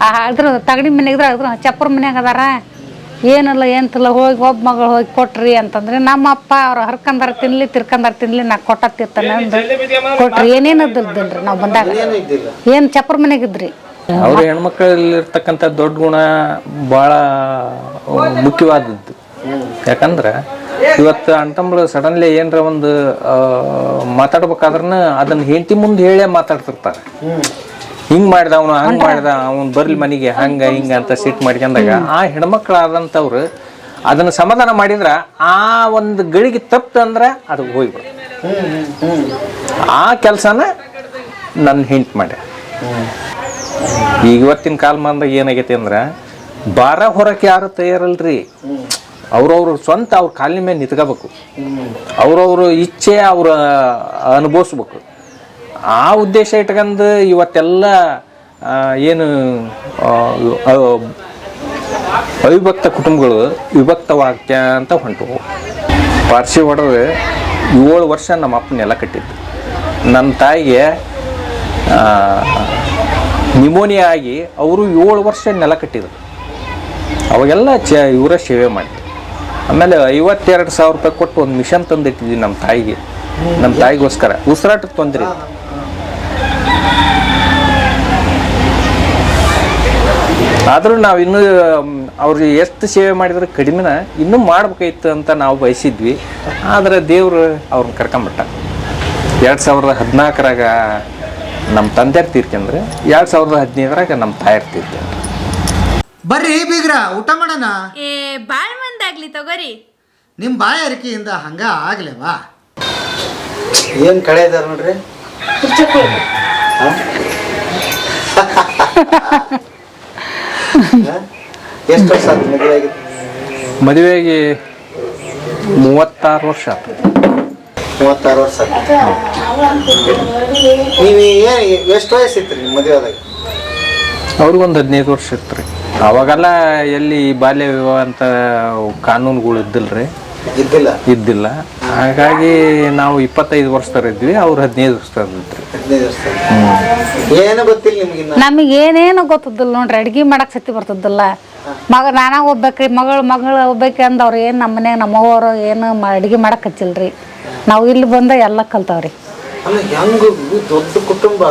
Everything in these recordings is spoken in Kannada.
ಅದ್ರ ತಗಡಿ ಮನೆಗಿದ್ರೆ ಅದ್ರ ಚಪ್ಪರ ಮನ್ಯಾಗ ಅದಾರ ಏನಿಲ್ಲ ಎಂತಿಲ್ಲ ಹೋಗಿ ಒಬ್ಬ ಮಗಳು ಹೋಗಿ ಕೊಟ್ರಿ ಅಂತಂದ್ರೆ ನಮ್ಮ ಅಪ್ಪ ಅವ್ರು ಹರ್ಕಂದಾರ ತಿನ್ಲಿ ತಿರ್ಕಂದಾರ ತಿನ್ಲಿ ನಾ ಕೊಟ್ಟಿರ್ತಾನೆ ಅಂದು ಕೊಟ್ರಿ ಏನೇನದಿಲ್ರಿ ನಾವು ಬಂದಾಗ ಏನು ಚಪ್ಪರ ಮನೆಗಿದ್ರಿ. ಅವ್ರ ಹೆಣ್ಮಕ್ಳಲ್ಲಿರ್ತಕ್ಕಂಥ ದೊಡ್ಡ ಗುಣ ಭಾಳ ಮುಖ್ಯವಾದದ್ದು. ಯಾಕಂದ್ರೆ ಇವತ್ತು ಅಣ್ತಂಬಳು ಸಡನ್ಲಿ ಏನರ ಒಂದು ಮಾತಾಡ್ಬೇಕಾದ್ರನ ಅದನ್ನ ಹೆಂಡತಿ ಮುಂದೆ ಹೇಳೇ ಮಾತಾಡ್ತಿರ್ತಾರೆ. ಹಿಂಗ್ ಮಾಡಿದ ಅವನು ಹಂಗ್ ಮಾಡಿದ ಅವ್ನು ಬರ್ಲಿ ಮನೆಗೆ ಹಂಗ ಹಿಂಗ ಅಂತ ಸಿಟ್ ಮಾಡ್ಕೊಂಡಾಗ ಆ ಹೆಣ್ಮಕ್ಳಾದಂಥವ್ರು ಅದನ್ನ ಸಮಾಧಾನ ಮಾಡಿದ್ರ ಆ ಒಂದು ಗಳಿಗೆ ತಪ್ಪು ಅಂದ್ರೆ ಅದು ಹೋಗ್ಬಿಡ. ಆ ಕೆಲಸನ ನನ್ನ ಹೆಂಡತಿ ಮಾಡ್ಯ. ಈಗ ಇವತ್ತಿನ ಕಾಲಮಾನದಾಗ ಏನಾಗೈತಿ ಅಂದ್ರೆ ಬಾರ ಹೊರಕ್ಕೆ ಯಾರು ತಯಾರಲ್ರಿ. ಅವ್ರವ್ರ ಸ್ವಂತ ಅವ್ರ ಕಾಲಿನ ಮೇಲೆ ನಿಂತ್ಕೋಬೇಕು, ಅವ್ರವ್ರ ಇಚ್ಛೆ ಅವ್ರ ಅನುಭವಿಸ್ಬೇಕು. ಆ ಉದ್ದೇಶ ಇಟ್ಕೊಂಡು ಇವತ್ತೆಲ್ಲ ಏನು ಅವಿಭಕ್ತ ಕುಟುಂಬಗಳು ವಿಭಕ್ತವಾಗ್ತ ಹೊಂಟವು. ಪಾರ್ಸಿ ಹೊಡೆದು 7 ವರ್ಷ ನಮ್ಮ ಅಪ್ಪನ ನೆಲ ಕಟ್ಟಿದ್ದು. ನನ್ನ ತಾಯಿಗೆ ನಿಮೋನಿಯಾ ಆಗಿ ಅವರು 7 ವರ್ಷ ನೆಲ ಕಟ್ಟಿದ್ರು. ಅವಾಗೆಲ್ಲ ಇವರ ಸೇವೆ ಮಾಡಿದ್ರು. ಆಮೇಲೆ 52,000 ರೂಪಾಯಿ ಕೊಟ್ಟು ಒಂದು ಮಿಷನ್ ತಂದಿಟ್ಟಿದ್ವಿ ನಮ್ಮ ತಾಯಿಗೋಸ್ಕರ ಉಸಿರಾಟಕ್ಕೆ ತೊಂದರೆ. ಆದರೂ ನಾವು ಇನ್ನೂ ಅವ್ರಿಗೆ ಎಷ್ಟು ಸೇವೆ ಮಾಡಿದ್ರೆ ಕಡಿಮೆನ ಇನ್ನೂ ಮಾಡ್ಬೇಕಾಯ್ತು ಅಂತ ನಾವು ಬಯಸಿದ್ವಿ. ಆದರೆ ದೇವರು ಅವ್ರನ್ನ ಕರ್ಕೊಂಬಿಟ್ಟ. 2014ರಾಗ ನಮ್ಮ ತಂದೆಯರ್ ತೀರ್ಕೊಂಡ್ರೆ 2015ರಾಗ ನಮ್ಮ ತಾಯರ್ ತೀರ್ಕೊಂಡ್ರೆ. ಬರ್ರಿ ಬೀಗ್ರ ಊಟ ಮಾಡೋಣ. ಬಾಳ್ ಮಂದಾಗ್ಲಿ ತಗೋರಿ. ನಿಮ್ಮ ಬಾಯ ಅರಿಕೆಯಿಂದ ಹಂಗ ಆಗ್ಲೇವಾ? ಏನು ಕಳೆ ಇದಾರ ನೋಡ್ರಿ. ಎಷ್ಟು ವರ್ಷ ಆಯ್ತು ಮದುವೆ ಆಗಿ? ಮದುವೆಗೆ 36 ವರ್ಷ ಆಯ್ತು. 36 ವರ್ಷ ನೀವು ಎಷ್ಟು ವಯಸ್ಸಿತ್ತು ನಿಮ್ಮ ಮದುವೆ ಆದಾಗ? ಅವ್ರಿಗೊಂದು 15 ವರ್ಷ ಇತ್ತು ರೀ. ಅವಾಗೆಲ್ಲ ಎಲ್ಲಿ ಬಾಲ್ಯ ವಿವಾಹ ಅಂತ ಕಾನೂನುಗಳು ಇದ್ದಿಲ್ಲ. ಹಾಗಾಗಿ ನಾವು 25 ವರ್ಷದವ್ರ ಇದ್ವಿ, ಅವ್ರು 15 ವರ್ಷದವ್ರಿದ್ರಿ. ಏನು ಗೊತ್ತಿಲ್ಲ ನಿಮ್ಗೆ? ನಮಗೆ ಏನೇನು ಗೊತ್ತದಿಲ್ಲ ನೋಡ್ರಿ. ಅಡ್ಗೆ ಮಾಡಕ್ ಸತಿ ಬರ್ತದಿಲ್ಲ. ನಾನ ಹೋಗ್ಬೇಕ್ರಿ, ಮಗಳು ಹೋಗ್ಬೇಕ್ರಿ ಅಂದವ್ರು ಏನು ನಮ್ಮ ಮನ್ಯಾಗ ನಮ್ಮವರು ಏನು ಅಡ್ಗೆ ಮಾಡಕ್ ಹಚ್ಚಿಲ್ರಿ. ನಾವು ಇಲ್ಲಿ ಬಂದ ಎಲ್ಲ ಕಲ್ತಾವ್ರಿ. ದೊಡ್ಡ ಕುಟುಂಬ,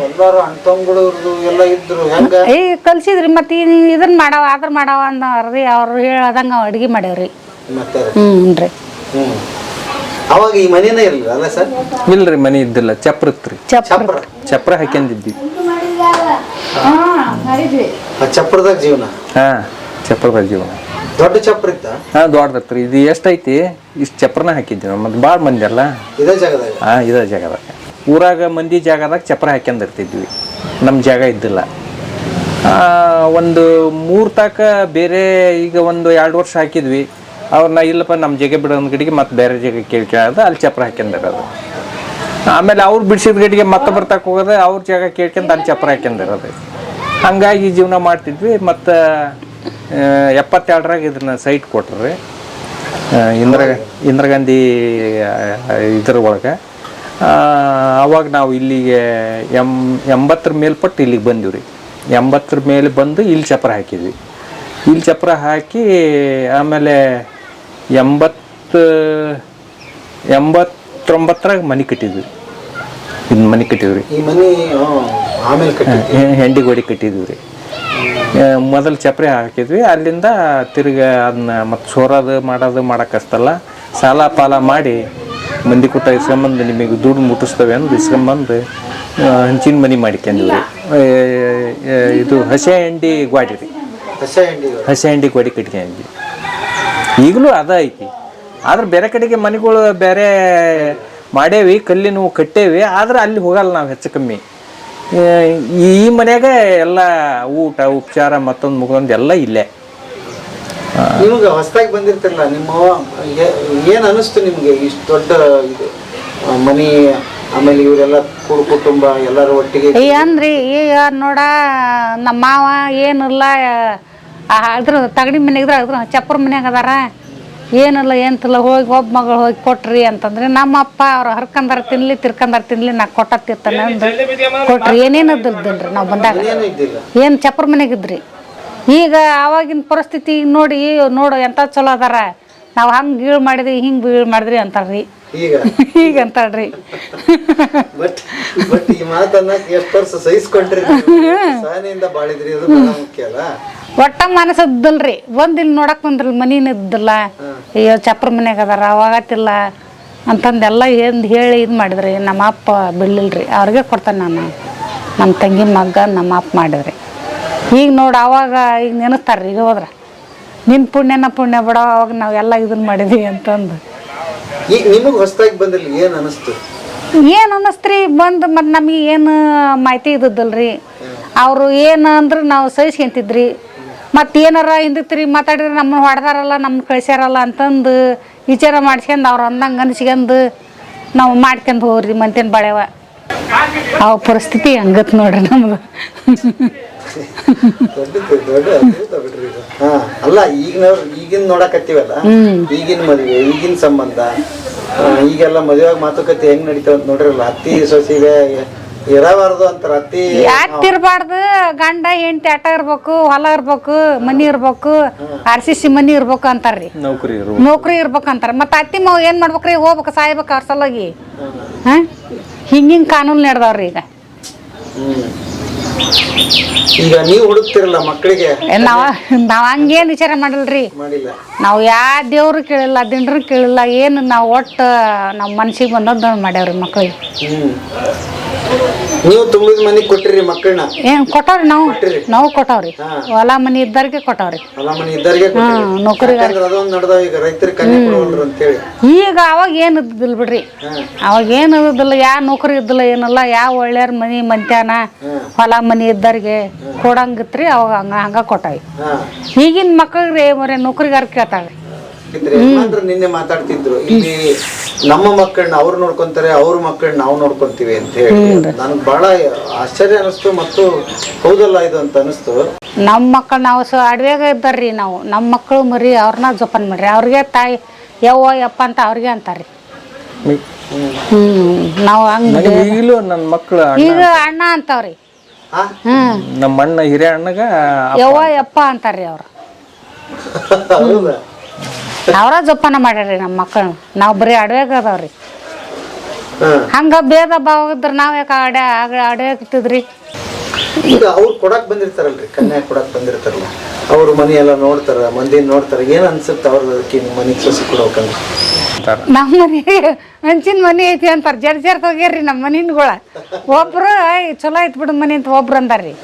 ಎಲ್ಲಾರು ಅಣ್ತಂಗಳು ಎಲ್ಲ ಇದ್ರು. ಕಲ್ಸಿದ್ರಿ. ಮತ್ತೆ ಇದನ್ನ ಮಾಡವ ಅದ್ರ ಮಾಡವ ಅಂದ್ರಿ. ಅವ್ರು ಹೇಳದಂಗ ಅಡ್ಗೆ ಮಾಡ್ಯಾವ್ರಿ. ಹ್ಞೂ. ಅವಾಗ ಈ ಮನೇನೇ ಇರಲಿಲ್ಲ ಅಲ್ಲ ಸರ್? ಇಲ್ರಿ, ಮನೆ ಇದ್ದಿಲ್ಲ. ಚಪ್ರತ್ರಿ, ಚಪ್ರ ಹಾಕ್ಯಂದಿದ್ವಿ. ಚಪ್ರದಾಗ ಜೀವನ. ಚಪ್ರದಾಗ ಜೀವನ. ದೊಡ್ಡ ಚಪ್ರ ಇತ್ತ? ದೊಡ್ಡದತ್ರಿ. ಇದು ಎಷ್ಟೈತಿ ಇಷ್ಟು ಚಪ್ರನ ಹಾಕಿದ್ವಿ. ಮತ್ತೆ ಭಾಳ ಮಂದಿ ಅಲ್ಲ ಇದೇ ಜಾಗದಾಗ. ಇದೇ ಜಾಗದಾಗ. ಊರಾಗ ಮಂದಿ ಜಾಗದಾಗ ಚಪ್ರ ಹಾಕ್ಯಂದಿರ್ತಿದ್ವಿ. ನಮ್ಮ ಜಾಗ ಇದ್ದಿಲ್ಲ. ಒಂದು 3 ತಾಕ ಬೇರೆ ಈಗ ಒಂದು 2 ವರ್ಷ ಹಾಕಿದ್ವಿ. ಅವ್ರನ್ನ ಇಲ್ಲಪ್ಪ ನಮ್ಮ ಜಾಗ ಬಿಡೋದ್ ಗಡಿಗೆ ಮತ್ತೆ ಬೇರೆ ಜಾಗ ಕೇಳ್ಕೊಳ್ಳೋದು, ಅಲ್ಲಿ ಚಪ್ರ ಹಾಕ್ಯಂದಿರೋದು. ಆಮೇಲೆ ಅವ್ರು ಬಿಡಿಸಿದ ಗಡಿಗೆ ಮತ್ತೆ ಬರ್ತಾಕ ಹೋಗೋದು, ಅವ್ರ ಜಾಗ ಕೇಳ್ಕೊಂಡು ಅಲ್ಲಿ ಚಪ್ರ ಹಾಕ್ಯಂದಿರೋದು. ಹಂಗಾಗಿ ಜೀವನ ಮಾಡ್ತಿದ್ವಿ. ಮತ್ತು 72ರಾಗ ಇದನ್ನ ಸೈಟ್ ಕೊಟ್ರಿ ಇಂದಿರಾ ಗಾಂಧಿ ಇದ್ರ ಒಳಗೆ. ಅವಾಗ ನಾವು ಇಲ್ಲಿಗೆ 80 ಮೇಲ್ಪಟ್ಟು ಇಲ್ಲಿಗೆ ಬಂದಿವಿ ರೀ. 80 ಮೇಲೆ ಬಂದು ಇಲ್ಲಿ ಚಪ್ರ ಹಾಕಿದ್ವಿ. ಇಲ್ಲಿ ಚಪ್ರ ಹಾಕಿ ಆಮೇಲೆ 89ರಾಗ ಮನೆ ಕಟ್ಟಿದ್ವಿ. ಇದು ಮನೆ ಕಟ್ಟಿದ್ವಿ. ಹೆಂಡಿ ಗೋಡಿ ಕಟ್ಟಿದ್ವಿ ರೀ. ಮೊದಲು ಚಪ್ರೆ ಹಾಕಿದ್ವಿ. ಅಲ್ಲಿಂದ ತಿರ್ಗಿ ಅದನ್ನ ಮತ್ತೆ ಸೋರೋದು ಮಾಡೋಕ್ಕಸ್ತಲ್ಲ, ಸಾಲ ಪಾಲ ಮಾಡಿ ಮಂದಿ ಕೊಟ್ಟ ಇಸ್ಕೊಂಬಂದು ನಿಮಗೆ ದುಡ್ಡು ಮುಟ್ಟಿಸ್ತವೆ ಅಂದು ಇಸ್ಕೊಂಬಂದು ಹಂಚಿನ ಮನೆ ಮಾಡ್ಕೊಂಡ್ವಿ. ಇದು ಹಸೆ ಹೆಂಡಿ ಗಾಡಿ ರೀ. ಹಸೆ ಹೆಂಡಿ ಗಾಡಿ ಕಟ್ಕೊಂಡ್ವಿ. ಈಗಲೂ ಅದ ಐತಿ. ಆದ್ರೆ ಬೇರೆ ಕಡೆಗೆ ಮನೆಗಳು ಬೇರೆ ಮಾಡೇವಿ, ಕಲ್ಲಿನ ಕಟ್ಟೇವಿ. ಆದ್ರೆ ಅಲ್ಲಿ ಹೋಗಲ್ಲ ನಾವು ಹೆಚ್ಚು ಕಮ್ಮಿ. ಈ ಮನ್ಯಾಗ ಎಲ್ಲ ಊಟ ಉಪಚಾರ ಮತ್ತೊಂದು ಮುಗಿದೊಂದು ಎಲ್ಲ ಇಲ್ಲೇ. ನಿಮ್ಗೆ ಹೊಸದಾಗಿ ಬಂದಿರ್ತಿರಲ್ಲ, ನಿಮ್ಮ ಏನು ಅನಿಸ್ತು ನಿಮ್ಗೆ? ಇಷ್ಟು ದೊಡ್ಡ ಇದು ಮನಿ, ಆಮೇಲೆ ಇವರೆಲ್ಲ ಕುಟುಂಬ ಎಲ್ಲರೂ ಒಟ್ಟಿಗೆ ಅಂದ್ರಿ. ಈಗ ನೋಡ ನಮ್ಮ ಮಾವ ಏನಿಲ್ಲ ಅದ್ರ ತಗಡಿ ಮನೆಗಿದ್ರ ಅದ್ರ ಚಪ್ಪರ ಮನ್ಯಾಗ ಅದಾರ. ಏನಿಲ್ಲ ಎಂತಿಲ್ಲ ಹೋಗಿ ಒಬ್ಬ ಮಗಳು ಹೋಗಿ ಕೊಟ್ರಿ ಅಂತಂದ್ರೆ ನಮ್ಮ ಅಪ್ಪ ಅವ್ರು ಹರ್ಕಂದಾರ ತಿನ್ಲಿ ನಾ ಕೊಟ್ಟಿರ್ತಾನೆ ಅಂದು ಕೊಟ್ರಿ. ಏನೇನು ಇದ್ದಿಲ್ರಿ ನಾವು ಬಂದಾಗ, ಏನೂ ಇದ್ದಿಲ್ಲ. ಏನು ಚಪ್ರ ಮನೆಗಿದ್ರಿ. ಈಗ ಆವಾಗಿನ ಪರಿಸ್ಥಿತಿ ನೋಡು ಎಂಥ ಚಲೋ ಅದಾರ, ನಾವು ಹಂಗೆ ಗೀಳು ಮಾಡಿದ್ವಿ ಹಿಂಗೆ ಬೀಳು ಮಾಡಿದ್ರಿ ಅಂತಾರ್ರಿ ಈಗ ಅಂತಾಳ್ರಿ. ಬಟ್ ಈ ಮಾತನ್ನ ಎಷ್ಟು ವರ್ಷ ಸಹಿಸ್ಕೊಂಡ್ರಿ, ಸಹನೆಯಿಂದ ಬಾಳಿದ್ರಿ, ಅದು ಬಹಳ ಮುಖ್ಯ ಅಲ್ಲ. ಒಟ್ಟ ಮನಸ್ಸದ್ದಲ್ರಿ, ಇಲ್ಲಿ ನೋಡಕ್ ಬಂದ್ರಲ್ಲ ಮನಿನ ಇದ್ದಿಲ್ಲ, ಅಯ್ಯೋ ಚಪ್ರ ಮನ್ಯಾಗ ಅದಾರ ಅವಾಗತ್ತಿಲ್ಲ ಅಂತಂದೆಲ್ಲ ಹೇಳಿ ಇದು ಮಾಡಿದ್ರಿ. ನಮ್ಮ ಅಪ್ಪ ಬಿಡ್ಲಿಲ್ರಿ, ಅವ್ರಿಗೆ ಕೊಡ್ತಾನೆ ನಾನು, ನಮ್ಮ ತಂಗಿ ಮಗ್ಗ ನಮ್ಮ ಅಪ್ಪ ಮಾಡಿದ್ರಿ. ಈಗ ನೋಡಿ ಅವಾಗ ಈಗ ನೆನಸ್ತಾರ್ರಿ, ಈಗ ಹೋದ್ರ ನಿನ್ನ ಪುಣ್ಯ ಬಿಡ, ಅವಾಗ ನಾವು ಎಲ್ಲ ಇದನ್ನ ಮಾಡಿದ್ವಿ ಅಂತಂದು. ಈಗ ನಿಮಗೆ ಹೊಸದಾಗಿ ಬಂದ್ರಲ್ಲಿ ಏನು ಅನಿಸ್ತು? ಏನು ಅನ್ನಿಸ್ತ್ರಿ ಬಂದು ಮತ್ತು ನಮಗೆ ಏನು ಮಾಹಿತಿ ಇದ್ದಲ್ರಿ. ಅವರು ಏನು ಅಂದ್ರೆ ನಾವು ಸಹಿಸ್ಕೊಂತಿದ್ರಿ. ಮತ್ತು ಏನಾರ ಹಿಂದಕ್ಕೆ ಮಾತಾಡಿದ್ರೆ ನಮ್ಮನ್ನ ಹೊಡೆದಾರಲ್ಲ, ನಮ್ಮನ್ನ ಕಳ್ಸ್ಯಾರಲ್ಲ ಅಂತಂದು ವಿಚಾರ ಮಾಡ್ಸ್ಕೊಂಡು ಅವ್ರು ಅಂದಂಗೆ ಅನ್ಸ್ಕೊಂಡು ನಾವು ಮಾಡ್ಕೊಂಡು ಹೋಗ್ರಿ ಮಂತೇನು ಬಾಳೆವ. ಅವ ಪರಿಸ್ಥಿತಿ ಹಂಗತ್ ನೋಡ್ರಿ ನಮ್ದು. ದೊಡ್ಡ ಅದ್ಭುತ ಬಿಡ್ರಿ ಇದು. ಅಲ್ಲ ಈಗಿನ ನೋಡಕತ್ತೀವಲ್ಲ, ಈಗಿನ ಮದುವೆ, ಈಗಿನ ಸಂಬಂಧ, ಈಗೆಲ್ಲ ಮದುವೆಯಾಗ ಮಾತುಕತೆ ಹೆಂಗ್ ನಡೀತಾವ ಅಂತ ನೋಡ್ರಲ್ಲ. ಅತ್ತಿ ಸೊಸಿಗೆ ಇರಬಾರ್ದು ಅಂತಾರ. ಅತ್ತಿ ಯಾತಿರ್ಬಾರ್ದು, ಗಂಡ ಹೆಂಡತಿ ಆಟ ಇರ್ಬೇಕು, ಹೊಲ ಇರ್ಬೇಕು, ಮನಿ ಇರ್ಬೇಕು, RCC ಮನಿ ಇರ್ಬೇಕು ಅಂತಾರ್ರಿ, ನೌಕರಿ ಇರ್ಬೇಕು ಅಂತಾರ. ಮತ್ತೆ ಅತ್ತಿ ಮಾವು ಏನ್ ಮಾಡ್ಬೇಕ್ರಿ, ಹೋಗ್ಬೇಕು ಸಾಯ್ಬೇಕು ಅವ್ರ ಸಲುವಾಗಿ. ಹಿಂಗಿಂಗ್ ಕಾನೂನು ನಡೆದವ್ರಿ ಈಗ. ಈಗ ನೀವು ಹುಡುಕ್ತಿರಲ್ಲ ಮಕ್ಕಳಿಗೆ, ನಾವ್ ಹಂಗೇನ್ ವಿಚಾರ ಮಾಡಿಲ್ರಿ. ನಾವು ಯಾವ ದೇವ್ರು ಕೇಳಿಲ್ಲ, ದಿಂಡ್ರು ಕೇಳಿಲ್ಲ, ಏನು ನಾವು ಒಟ್ಟು ನಮ್ಮ ಮನ್ಸಿಗೆ ಬಂದದ್ದು ಮಾಡ್ಯಾವ್ರಿ ಮಕ್ಕಳಿಗೆ. ನೀವು ತುಂಬಿದ ಮನೆಗೆ ಕೊಟ್ಟಿರಿ ಮಕ್ಕಳನ್ನ? ಏನ್ ಕೊಟ್ಟವ್ರಿ, ನಾವು ಕೊಟ್ಟವ್ರಿ. ಹೊಲ ಮನಿ ಇದ್ದವ್ರಿಗೆ ಕೊಟ್ಟವ್ರಿ, ನೌಕರಿಗಾರ. ಈಗ ರೈತರಿಗೆ ಕನ್ಯಾ ಕೊಡವಲ್ರು ಅಂತ ಹೇಳಿ. ಈಗ ಅವಾಗ ಏನು ಇದ್ದಿಲ್ಲ ಬಿಡ್ರಿ, ಅವಾಗ ಏನು ಇದ್ದಿಲ್ಲ, ಯಾವ ನೌಕರಿ ಇದ್ದಿಲ್ಲ, ಏನಿಲ್ಲ. ಯಾವ ಒಳ್ಳೆಯವ್ರ ಮನಿ ಮಂತ್ಯಾನ ಹೊಲ ಮನಿ ಇದ್ದವ್ರಿಗೆ ಕೊಡಂಗಿತ್ರಿ, ಅವಾಗ ಹಂಗ ಕೊಟ್ಟಾವಿ. ಈಗಿನ ಮಕ್ಕಳಿಗೆ ಮರೆ ನೌಕರಿಗಾರ ಕೇಳ್ತಾವ್ರಿ. ನಿನ್ನೆ ಮಾತಾಡ್ತಿದ್ರು, ಇಲ್ಲಿ ನಮ್ಮ ಮಕ್ಕಳನ್ನ ಅವ್ರು ನೋಡ್ಕೊಂತಾರೆ, ಅವ್ರ ಮಕ್ಕಳನ್ನ ನಾವು ನೋಡ್ಕೊಂತೀವಿ ಅಂತ ಹೇಳಿ. ನನಗೆ ಬಹಳ ಆಶ್ಚರ್ಯ ಅನಿಸ್ತು, ಮತ್ತು ಹೌದಲ್ಲ ಇದು ಅಂತ ಅನಿಸ್ತು. ನಮ್ಮ ಮಕ್ಕಳು ನಾವು ಅಡವ್ಯಾಗ ಇದ್ದಾರ್ರಿ, ನಾವು ನಮ್ಮ ಮಕ್ಕಳು ಮರಿ ಅವ್ರನ್ನ ಜೋಪಾನ ಮಾಡ್ರಿ, ಅವ್ರಿಗೆ ತಾಯಿ ಯವ್ವ ಯಪ್ಪ ಅಂತ ಅವ್ರಿಗೆ ಅಂತಾರ್ರಿ. ನಾವು ಹಂಗ ಈಗಲೂ ನನ್ನ ಮಕ್ಕಳು ಈಗ ಅಣ್ಣ ಅಂತಾವ್ರಿ. ನಮ್ಮ ಅಣ್ಣ ಹಿರಿಯ ಅಣ್ಣಗ ಯವ್ವ ಯಪ್ಪ ಅಂತಾರ್ರಿ ಅವ್ರು. ಅವ್ರ ಜೋಪಾನ ಮಾಡ್ಯಾರ್ರಿ ನಮ್ಮ ಮಕ್ಕಳನ್ನ. ನಾವು ಬರೀ ಅಡವ್ಯಾಗ ಅದಾವ್ರಿ. ಹಂಗ ಭೇದ ಭಾವ ಇದ್ರ ನಾವ್ ಯಾಕೆ ಅಡ್ಯಾಗ್ತಿದ್ರಿ. ಈಗ ಅವ್ರು ಕೊಡಕ್ ಬಂದಿರ್ತಾರಲ್ರಿ, ಕನ್ಯಾ ಕೊಡಕ್ ಬಂದಿರ್ತಾರಲ್ಲ, ಅವ್ರು ಮನಿ ಎಲ್ಲ ನೋಡ್ತಾರ, ಮಂದಿ ನೋಡ್ತಾರ, ಏನ್ ಅನ್ಸುತ್ತೆ ಅವ್ರದಕ್ಕೆ ಮನಿಗೆ ಸೊಸಿ ಕೊಡ್ಬೇಕಂದ್ರೆ? ನಮ್ಮ ಮನೆ ಹಂಚಿನ ಮನಿ ಐತಿ ಅಂತಾರ, ಜರ್ ತಗ್ಯಾರ್ರಿ ನಮ್ಮ ಮನಿನ್ಗಳ. ಒಬ್ರು ಚಲೋ ಐತ್ ಬಿಡು ಮನಿ ಅಂತ ಒಬ್ರು ಅಂದಾರ್ರಿ.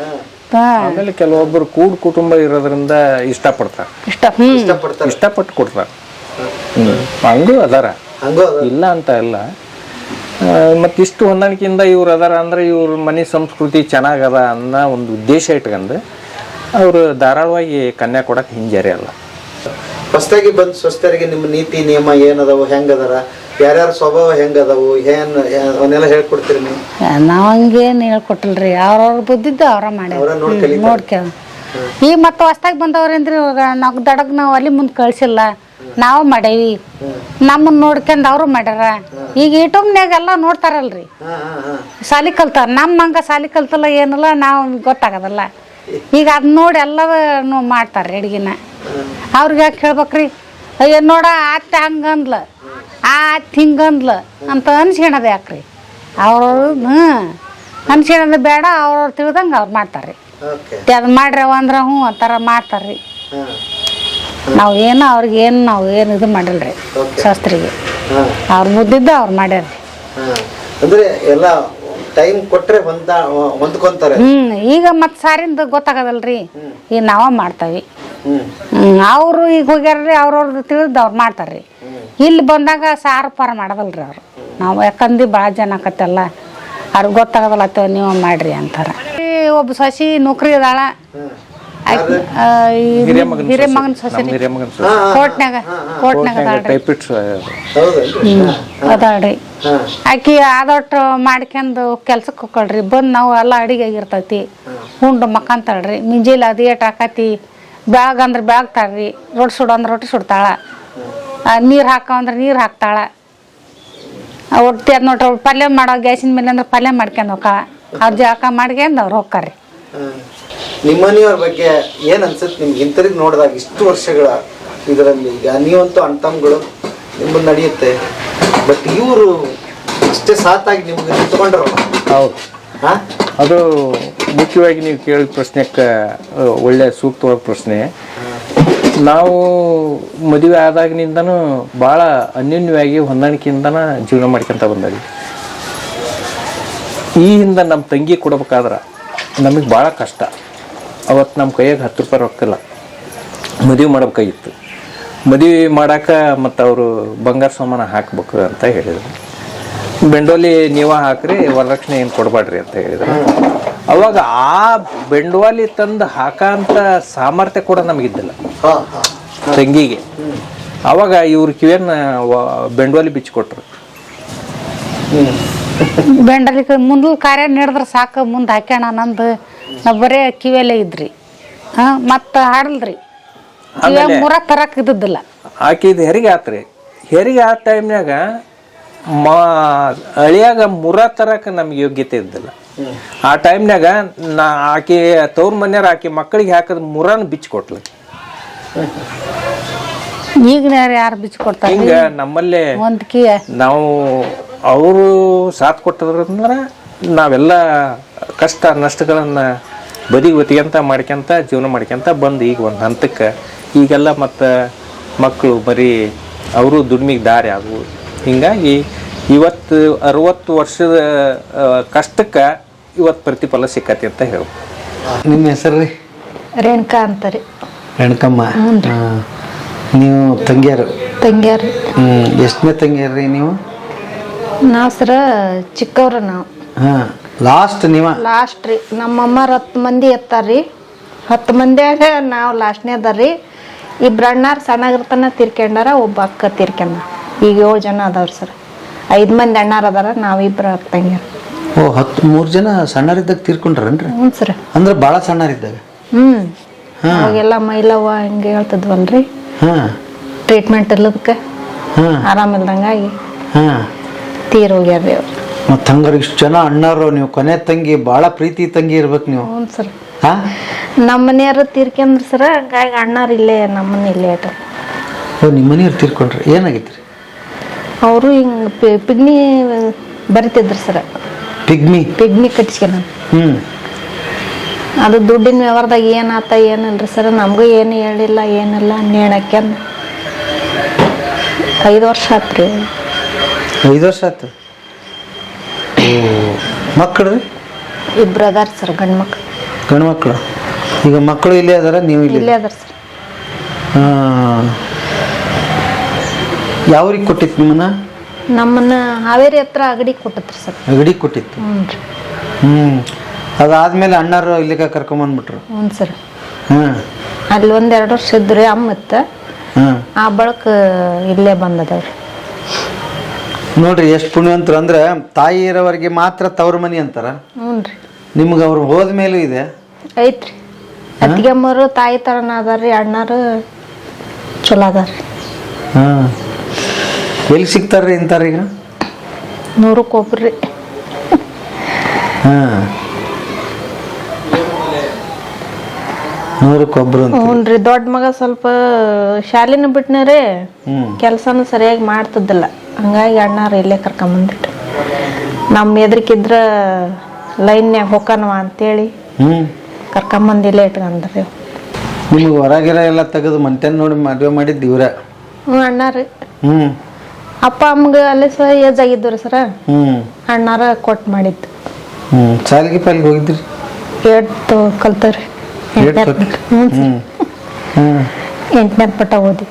ಆಮೇಲೆ ಕೆಲವೊಬ್ರು ಕುಟುಂಬ ಇರೋದ್ರಿಂದ ಇಷ್ಟಪಟ್ಟು ಕೊಡ್ತಾರ. ಹಂಗೂ ಅದಾರ, ಇಲ್ಲ ಅಂತ ಇಲ್ಲ. ಮತ್ತು ಇಷ್ಟು ಹೊಂದಾಣಿಕೆಯಿಂದ ಇವ್ರು ಅದಾರ ಅಂದ್ರೆ ಇವ್ರ ಮನೆ ಸಂಸ್ಕೃತಿ ಚೆನ್ನಾಗದ ಅನ್ನೋ ಒಂದು ಉದ್ದೇಶ ಇಟ್ಕೊಂಡು ಅವರು ಧಾರಾಳವಾಗಿ ಕನ್ಯಾ ಕೊಡಕ್ಕೆ ಹಿಂಜರಿ ಅಲ್ಲ. ಹೊಸದಾಗಿ ಬಂದು ಸ್ವಸ್ಥರಿಗೆ ನಿಮ್ಮ ನೀತಿ ನಿಯಮ ಏನದಾವು, ಹೆಂಗದಾರ, ಯಾರ್ಯಾರ ಸ್ವಭಾವ ಹೆಂಗದಾವು, ಅವನ್ನೆಲ್ಲ ಹೇಳ್ಕೊಡ್ತೀರಿ ನೀವು? ನಾವ್ ಹಂಗೇನು ಹೇಳ್ಕೊಟ್ಟಿಲ್ರಿ, ಅವ್ರವ್ರ ಬುದ್ಧಿದ್ದ ಅವ್ರ ಮಾಡ್ಯಾರ ನೋಡ್ಕೇಳ. ಈಗ ಮತ್ತೆ ಹೊಸ್ದಾಗಿ ಬಂದವ್ರೇನ್ರಿ, ನಾವು ದಡಗ್ ನಾವು ಅಲ್ಲಿ ಮುಂದೆ ಕಳ್ಸಿಲ್ಲ, ನಾವು ಮಾಡೇವಿ. ನಮ್ಮನ್ನ ನೋಡ್ಕೊಂಡ್ ಅವ್ರು ಮಾಡ್ಯಾರ. ಈಗ ಯೂಟ್ಯೂಬ್ನ್ಯಾಗ ಎಲ್ಲ ನೋಡ್ತಾರಲ್ರಿ, ಸಾಲಿ ಕಲ್ತಾರ. ಹಂಗ ಸಾಲಿ ಕಲ್ತಲ್ಲ ಏನಿಲ್ಲ, ನಾವು ಗೊತ್ತಾಗದಲ್ಲ. ಈಗ ಅದ್ ನೋಡಿ ಎಲ್ಲವೂ ಮಾಡ್ತಾರ್ರಿ ಅಡ್ಗಿನ. ಅವ್ರಿಗೆ ಯಾಕೆ ಹೇಳ್ಬೇಕ್ರಿ, ಅಯ್ಯೋ ನೋಡ ಅತ್ತೆ ಹಂಗಂದ್ಲ, ಆ ಅತ್ತೆ ಹಿಂಗಂದ್ಲ ಅಂತ ಅನ್ಸ್ಕೊಳೋದು ಯಾಕ್ರಿ? ಅವ್ರವ್ರು ಅನ್ಸ್ಕೊಳೋದು ಬೇಡ, ಅವ್ರವ್ರು ತಿಳಿದಂಗೆ ಅವ್ರು ಮಾಡ್ತಾರ್ರಿ. ಅದು ಮಾಡ್ರವ ಅಂದ್ರೆ ಹ್ಞೂ ಅಂತಾರ ಮಾಡ್ತಾರ್ರಿ. ನಾವು ಏನು ಅವ್ರಿಗೆ ಏನು ನಾವು ಏನು ಇದು ಮಾಡಿಲ್ರಿ ಶಾಸ್ತ್ರಿಗೆ. ಅವ್ರ ಬುದ್ಧಿದ್ದ ಅವ್ರು ಮಾಡ್ಯಾರ್ರಿ. ಅಂದ್ರೆ ಎಲ್ಲ ಟೈಮ್ ಕೊಟ್ರೆ ಹೊಂದ್ಕೊಂತಾರೆ. ಈಗ ಮತ್ತೆ ಸಾರಿಂದ ಗೊತ್ತಾಗದಲ್ರಿ, ಈಗ ನಾವ ಮಾಡ್ತಾವಿ. ಅವರು ಈಗ ಹೋಗ್ಯಾರ್ರಿ, ಅವ್ರವ್ರದ್ದು ತಿಳಿದ್ ಅವ್ರು ಮಾಡ್ತಾರ್ರಿ. ಇಲ್ಲಿ ಬಂದಾಗ ಸಾರು ಪಾರ ಮಾಡೋದಲ್ರಿ ಅವ್ರು. ನಾವು ಯಾಕಂದು ಭಾಳ ಜನ ಆಕತ್ತಲ್ಲ, ಅವ್ರಿಗೆ ಗೊತ್ತಾಗದಲ್ಲ, ನೀವು ಮಾಡ್ರಿ ಅಂತಾರ. ಒಬ್ಬ ಸೊಸಿ ನೌಕರಿ ಅದಾಳ, ಹಿರೇ ಮಗನ ಸೊಸಿ ಕೋರ್ಟ್ನಾಗ ಅದಾಳ್ರಿ. ಆಕಿ ಆದೊಟ್ಟು ಮಾಡ್ಕೊಂಡು ಕೆಲ್ಸಕ್ಕೆ ಹೋಗ್ಕೊಳ್ರಿ. ಬಂದು ನಾವು ಎಲ್ಲ ಅಡಿಗೆ ಆಗಿರ್ತೈತಿ, ಉಂಡು ಮಕ್ಕಂತಾಳ್ರಿ. ಮುಂಜಾನೆ ಅದು ಏಟ್ ಹಾಕತಿ, ಬೆಳಗ್ಗೆ ಅಂದ್ರೆ ಬೆಳಗ್ತಾಳ್ರಿ, ರೊಟ್ಟಿ ಸುಡು ಅಂದ್ರೆ ರೊಟ್ಟಿ ಸುಡ್ತಾಳ. ನೀರು ಹಾಕೋ ಅಂದ್ರೆ ನೀರು ಹಾಕ್ತಾಳೆ. ಒಟ್ಟು ಅದು ನೋಡ್ರಿ ಪಲ್ಯ ಮಾಡೋ ಗ್ಯಾಸಿನ ಮೇಲೆ ಅಂದ್ರೆ ಪಲ್ಯ ಮಾಡ್ಕೊಂಡು ಹೋಗ್ತಾಳ. ಅವ್ರ ಜಳಕ ಮಾಡ್ಕೊಂಡು ಅವ್ರು ಹೋಗ್ತಾರೆ. ನಿಮ್ಮ ಮನೆಯವ್ರ ಬಗ್ಗೆ ಏನು ಅನ್ಸುತ್ತೆ ನಿಮ್ಗೆ ಹಿಂತಿರುಗಿ ನೋಡಿದಾಗ ಇಷ್ಟು ವರ್ಷಗಳ ಇದರಲ್ಲಿ? ಈಗ ನೀವಂತೂ ಅಣ್ಣ ತಮ್ಮಗಳು ನಿಮ್ಮದು ನಡೆಯುತ್ತೆ, ಬಟ್ ಇವರು ಇಷ್ಟೇ ಸಾತಾಗಿ ನಿಮ್ಗೆ ನಿಂತ್ಕೊಂಡ್ರಲ್ಲ. ಹೌದು, ಹಾಂ, ಅದು ಮುಖ್ಯವಾಗಿ ನೀವು ಕೇಳಿದ ಪ್ರಶ್ನೆಕ್ಕೆ ಒಳ್ಳೆ ಸೂಕ್ತವಾದ ಪ್ರಶ್ನೆ. ನಾವು ಮದುವೆ ಆದಾಗಿನಿಂದನೂ ಭಾಳ ಅನ್ಯೋನ್ಯವಾಗಿ ಹೊಂದಾಣಿಕೆಯಿಂದನ ಜೀವನ ಮಾಡ್ಕೊಂತ ಬಂದೀವಿ. ಈ ಹಿಂದೆ ನಮ್ಮ ತಂಗಿ ಕೊಡ್ಬೇಕಾದ್ರೆ ನಮಗೆ ಭಾಳ ಕಷ್ಟ. ಅವತ್ತು ನಮ್ಮ ಕೈಯಾಗ 10 ರೂಪಾಯಿ ರೊಕ್ಕಿಲ್ಲ, ಮದುವೆ ಮಾಡ್ಬೇಕಾಗಿತ್ತು. ಮದುವೆ ಮಾಡೋಕೆ ಮತ್ತು ಅವರು ಬಂಗಾರ ಸಾಮಾನು ಹಾಕ್ಬೇಕು ಅಂತ ಹೇಳಿದರು. ಬೆಂಡೋಲಿ ನೀವ ಹಾಕ್ರಿ, ವರದಕ್ಷಿಣೆ ಏನು ಕೊಡಬೇಡ್ರಿ ಅಂತ ಹೇಳಿದರು. ಅವಾಗ ಆ ಬೆಂಡವಾಲಿ ತಂದು ಹಾಕಂತ ಸಾಮರ್ಥ್ಯ ಕೂಡ ನಮಗಿದ್ದಿಲ್ಲ ತಂಗಿಗೆ. ಅವಾಗ ಇವ್ರ ಕಿವಿಯನ್ನ ಬೆಂಡವಾಲಿ ಬಿಚ್ಚಿಕೊಟ್ರು. ಬೆಂಡಲಿ ಮುಂದೆ ಕಾರ್ಯ ನಡೆದ್ರೆ ಸಾಕು, ಮುಂದೆ ಹಾಕ್ಯಾಣ ನಂದು ನಾವು ಬರೇ ಕಿವಿಯಲ್ಲೇ ಇದ್ರಿ. ಮತ್ತು ಹಾಡಲ್ರಿ, ಮುರ ತರಕ್ ಇದ್ದಿದ್ದಿಲ್ಲ. ಆಕಿದು ಹೆರಿಗೆ ಆತ್ರಿ. ಹೆರಿಗೆ ಆ ಟೈಮ್ನಾಗ ಅಳಿಯಾಗ ಮುರ ತರಕ ನಮ್ಗೆ ಯೋಗ್ಯತೆ ಇದ್ದಿಲ್ಲ. ಆ ಟೈಮ್ನಾಗ ಆಕಿ ತವ್ರ ಮನೆಯವ್ರ ಆಕಿ ಮಕ್ಕಳಿಗೆ ಹಾಕಿದ ಮುರನ ಬಿಚ್ಚಿಕೊಟ್ಲು. ಈಗ ಯಾರು ಬಿಚ್ಚಿಕೊಡ್ತಾರೆ? ಹಿಂಗ ನಮ್ಮಲ್ಲೇ ನಾವು ಅವರು ಸಾಥ್ ಕೊಟ್ಟದ್ರಂದ್ರ ನಾವೆಲ್ಲ ಕಷ್ಟ ನಷ್ಟಗಳನ್ನ ಬದಿಗೆ ಒತ್ತಿಗೆಂತ ಮಾಡ್ಕೊಂತ ಜೀವನ ಮಾಡ್ಕೊಂತ ಬಂದು ಈಗ ಒಂದು ಹಂತಕ್ಕೆ ಈಗೆಲ್ಲ ಮತ್ತು ಮಕ್ಕಳು ಬರೀ ಅವರು ದುಡಿಮೆಗೆ ದಾರಿ ಆದವು. ಹೀಗಾಗಿ ಇವತ್ತು 60 ವರ್ಷದ ಕಷ್ಟಕ್ಕೆ ಇವತ್ತು ಪ್ರತಿಫಲ ಸಿಕ್ಕತಿ ಅಂತ ಹೇಳ್ಬೋದು. ನಿಮ್ಮ ಹೆಸರು ರೀ? ರೇಣುಕಾ ಅಂತಾರೆ. ರೇಣುಕಮ್ಮ. ನೀವು ತಂಗಿಯರು? ತಂಗಿಯಾರು. ಎಷ್ಟನೇ ತಂಗಿಯರ್ರಿ ನೀವು? ನಾವು ಸರ ಚಿಕ್ಕವ್ರ. ನಾವು ಲಾಸ್ಟ್ ನೀವ? ಲಾಸ್ಟ್ ರೀ. ನಮ್ಮಮ್ಮರು 10 ಮಂದಿ ಎತ್ತಾರ್ರಿ. 10 ಮಂದಿಯಾಗ ನಾವು ಲಾಸ್ಟ್ನೇ ಅದಾರ್ರಿ. ಇಬ್ರು ಅಣ್ಣಾರು ಸಣ್ಣಗಿರ್ತಾನ ತೀರ್ಕೊಂಡಾರ, ಒಬ್ಬ ಅಕ್ಕ ತೀರ್ಕೊಂಡ. ಈಗ 7 ಜನ ಅದಾವ್ರಿ ಸರ್. 5 ಮಂದಿ ಅಣ್ಣಾರು ಅದಾರ, ನಾವಿಬ್ರು ತಂಗಿಯರು. ಓ, 3 ಜನ ಸಣ್ಣರಿದ್ದಾಗ ತೀರ್ಕೊಂಡ್ರನ್ರಿ? ಹ್ಞೂ ಸರ್. ಅಂದ್ರೆ ಭಾಳ ಸಣ್ಣರಿದ್ದಾಗ? ಅವಾಗೆಲ್ಲ ಮೈಲವ್ವ ಹಿಂಗೆ ಹೇಳ್ತಿದ್ವಲ್ರಿ. ಟ್ರೀಟ್ಮೆಂಟ್ ಇಲ್ಲದಕ್ಕೆ ಆರಾಮಿಲ್ದಂಗಾಗಿ ತೀರ್ ಹೋಗ್ಯಾರ್ರಿ ಅವ್ರು. ಮತ್ತು ಹಂಗಾರೆ ಇಷ್ಟು ಜನ ಅಣ್ಣಾರು, ನೀವು ಕೊನೆ ತಂಗಿ, ಭಾಳ ಪ್ರೀತಿ ತಂಗಿ ಇರ್ಬೇಕು ನೀವು. ಹ್ಞೂ ಸರ್. ನಮ್ಮ ಮನೆಯವರು ತೀರ್ಕೊಂಡ್ರಿ ಸರ, ಹಂಗಾಗಿ ಅಣ್ಣಾರು ಇಲ್ಲೇ ನಮ್ಮನ್ನ ಇಲ್ಲೇ ಆಟ. ಓ, ನಿಮ್ಮ ಮನೆಯವ್ರು ತೀರ್ಕೊಂಡ್ರಿ? ಏನಾಗಿತ್ತು? ಅವರು ಹಿಂಗೆ ಪಿಗ್ನಿ ಬರಿತಿದ್ರು ಸರ. ಪಿಗ್ನಿ ಕಟ್ಸ್ಕೊಂಡ. ಅದು ದುಡ್ಡಿನ ವ್ಯವಹಾರದಾಗ ಏನಾತ ಏನಿಲ್ರಿ ಸರ್, ನಮಗೂ ಏನು ಹೇಳಿಲ್ಲ ಏನಿಲ್ಲ. ನೇಣಕ್ಯಂದು 5 ವರ್ಷ ಆತ್ರಿ. 5 ವರ್ಷ ಆಯ್ತು. ಮಕ್ಕಳು ರೀ? ಇಬ್ರು ಅದಾರ ಸರ್, ಗಂಡು ಮಕ್ಕಳು. ಈಗ ಮಕ್ಕಳು ಇಲ್ಲೇ ಅದಾರ, ನೀವು ಇಲ್ಲೇ ಅದಾರ ಸರ್. ಯಾವ್ರಿಗೆ ಕೊಟ್ಟಿತ್ತು ನಿಮ್ಮನ್ನ? ನಮ್ಮನ್ನ ಹಾವೇರಿ ಹತ್ರ ಅಗಡಿ ಕೊಟ್ಟಿತ್ರಿ ಸರ್. ಅಗಡಿ ಕೊಟ್ಟಿತ್ತು? ಅದಾದ್ಮೇಲೆ ಅಣ್ಣಾರು ಇಲ್ಲಿಗೆ ಕರ್ಕೊಂಬಂದ್ಬಿಟ್ರು? ಹ್ಞೂ ಸರ್. ಅಲ್ಲಿ 1-2 ವರ್ಷ ಇದ್ರಿ ಅಮ್ಮತ್ತ. ಆ ಬಳಕ ಇಲ್ಲೇ ಬಂದದವ್ರಿ. ನೋಡ್ರಿ ಎಷ್ಟು ಪುಣ್ಯವಂತರು ಅಂದ್ರೆ, ತಾಯಿ ಇರೋವರೆಗೆ ಮಾತ್ರ ತವ್ರ ಮನಿ ಅಂತಾರ. ಹ್ಞೂ ರೀ. ನಿಮ್ಗೆ ಅವ್ರು ಹೋದ್ಮೇಲೂ ಇದೆ? ಐತ್ರಿ. ಅತ್ತಿಗೆಮ್ಮರು ತಾಯಿ ತರನ ಅದಾರ್ರಿ. ಅಣ್ಣಾರು ಚಲೋ ಅದಾರ್ರಿ. ಎಲ್ಲಿ ಸಿಗ್ತಾರ್ರಿ ಇಂತಾರ ಈಗ? 100ಕ್ಕೆ ಒಬ್ರಿ. 100ಕ್ಕೆ ಒಬ್ರು? ಹ್ಞೂ ರೀ. ದೊಡ್ಡ ಮಗ ಸ್ವಲ್ಪ ಶಾಲೆನೂ ಬಿಟ್ನರಿ, ಕೆಲಸನೂ ಸರಿಯಾಗಿ ಮಾಡ್ತಿದ್ದಿಲ್ಲ. ಹಂಗಾಗಿ ಅಣ್ಣಾರು ಇಲ್ಲೇ ಕರ್ಕೊಂಬಂದಿಟ್ರು. ನಮ್ಮ ಎದ್ರಿಕಿದ್ರ ಲೈನ್ಯಾಗ ಹೊಕ್ಕನವ ಅಂತೇಳಿ ಕರ್ಕೊಂಬಂದು ಇಲ್ಲೇ ಇಟ್ಕೊಂಡ್ರಿ. ನಿಮ್ಗೆ ಹೊರಗಿರ ಎಲ್ಲ ತೆಗೆದು ಮಂಟೆನ್ ನೋಡಿ ಮದುವೆ ಮಾಡಿದ್ದು ಇವ್ರ? ಅಣ್ಣಾರು. ಅಪ್ಪ ಅಮ್ಮಗೆ ಅಲ್ಲಿ ಸಹ ಏಜ್ ಆಗಿದ್ದು ರೀ ಸರ. ಅಣ್ಣಾರ ಕೊಟ್ಟು ಮಾಡಿದ್ದು. ಸಾಲಿಗೆ ಪಾಲಿಗೆ ಹೋಗಿದ್ರಿ? 8 ಕಲ್ತವ್ರಿ. 8ನೇ ಪಟ್ಟ ಓದಿ.